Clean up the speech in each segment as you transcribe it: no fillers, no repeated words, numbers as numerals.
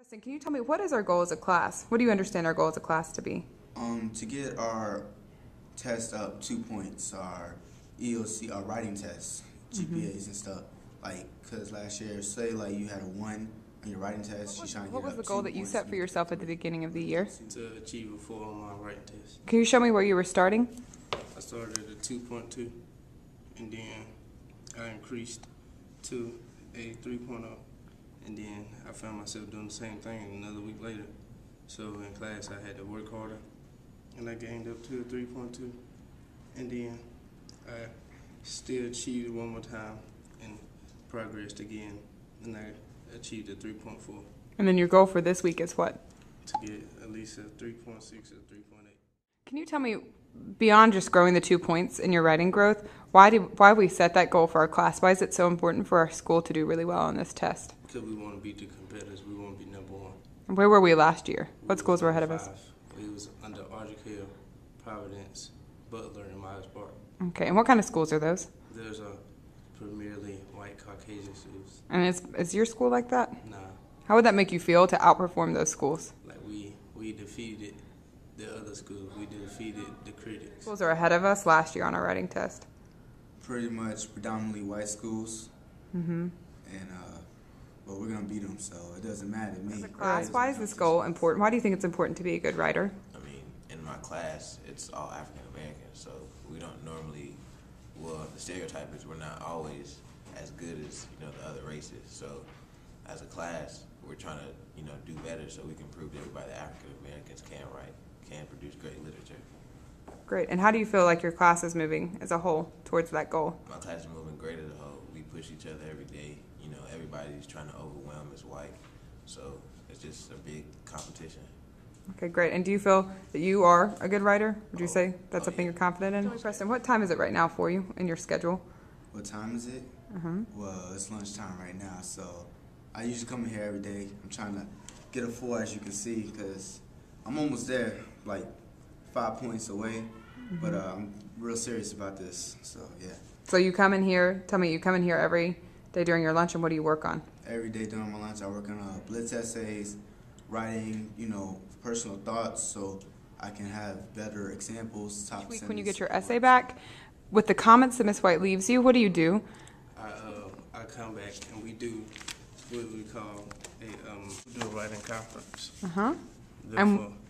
Preston, can you tell me what is our goal as a class? What do you understand our goal as a class to be? To get our test up 2 points, our EOC, our writing tests, GPAs and stuff. Like, cause last year, say like you had a 1 on your writing test, she's trying to get What was up the goal 2 that you points set for yourself at the beginning of the year? To achieve a 4 on my writing test. Can you show me where you were starting? I started at a 2.2, and then I increased to a 3.0, and then I found myself doing the same thing another week later. So in class, I had to work harder, and I gained up to a 3.2, and then I still achieved it one more time and progressed again, and I achieved a 3.4. And then your goal for this week is what? To get at least a 3.6 or 3.8. Can you tell me, beyond just growing the 2 points in your writing growth, why we set that goal for our class? Why is it so important for our school to do really well on this test? Because we want to beat the competitors. We want to be number one. And where were we last year? What schools were ahead of us? We was under Ardrey Hill, Providence, Butler, and Myers Park. Okay, and what kind of schools are those? There's a primarily white Caucasian schools. And is your school like that? Nah, How would that make you feel to outperform those schools? like we defeated the other schools. We defeated the critics. Schools are ahead of us last year on our writing test. pretty much predominantly white schools. And but we're gonna beat them, so it doesn't matter to me. As a class, why is this goal important? Why do you think it's important to be a good writer? I mean, in my class, it's all African Americans, so we don't normally, well, the stereotype is we're not always as good as, the other races. So as a class, we're trying to, do better so we can prove to everybody that African Americans can write, can produce great literature. Great. And how do you feel like your class is moving as a whole towards that goal? My class is moving great as a whole. We push each other every day. Everybody's trying to overwhelm us white, so it's just a big competition. Okay, great. And do you feel that you are a good writer? Would you say that's something yeah. you're confident in? Preston, what time is it right now for you in your schedule? What time is it? Well, it's lunchtime right now, so I usually come in here every day. I'm trying to get a 4, as you can see, because I'm almost there, like 5 points away. But I'm real serious about this, so yeah. So you come in here, tell me, you come in here every day during your lunch, and what do you work on? Every day during my lunch, I work on blitz essays, writing, personal thoughts, so I can have better examples. Each week when you get your essay back, with the comments that Miss White leaves you, what do you do? I come back and we do what we call a writing conference.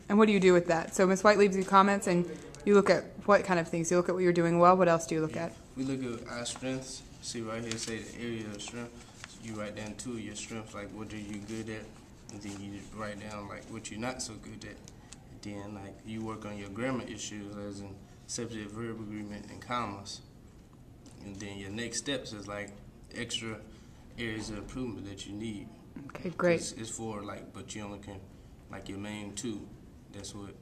And what do you do with that? So Miss White leaves you comments, and you look at what kind of things? You look at what you're doing well. What else do you look at? We look at our strengths. See right here, say the area of strength. So you write down 2 of your strengths, like what are you good at, and then you write down like what you're not so good at. And then like you work on your grammar issues, as in subject verb agreement and commas. And then your next steps is like extra areas of improvement that you need. Okay, great. It's for like, but you only can like your main 2. That's what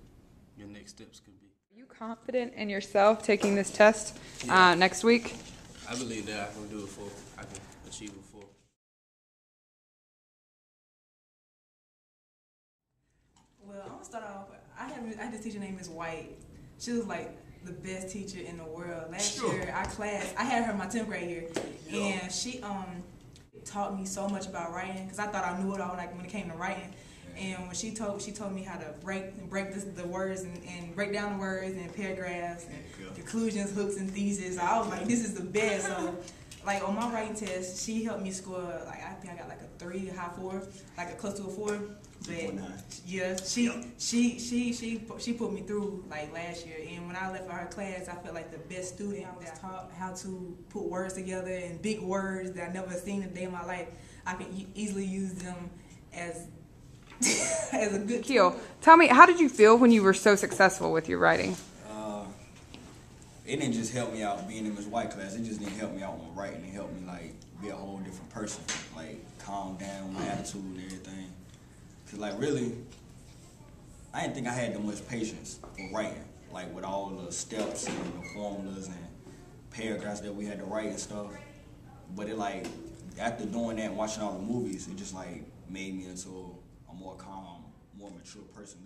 your next steps could be. Are you confident in yourself taking this test next week? I believe that I can do it I can achieve it 4. Well, I'm gonna start off. I had this teacher named Miss White. She was like the best teacher in the world. Last year, I had her in my 10th grade year, and she taught me so much about writing, because I thought I knew it all when it came to writing. And when she told me how to break the words and break down the words and paragraphs and conclusions, hooks, and theses. I was like, this is the best. So, like on my writing test, she helped me score. Like I think I got like a 3, a high 4, like a close to a 4. But yeah, she put me through like last year. And when I left for her class, I felt like the best student. I was taught how to put words together and big words that I never seen a day in my life. I can easily use them as a good Keel, tell me, how did you feel when you were so successful with your writing? It didn't just help me out being in Miss White class. It just didn't help me out with my writing. It helped me like be a whole different person, like calm down, my attitude and everything. Cause like really, I didn't think I had that much patience for writing, like with all the steps and the formulas and paragraphs that we had to write and stuff. But it like after doing that and watching all the movies, it just like made me into a more calm, more mature person.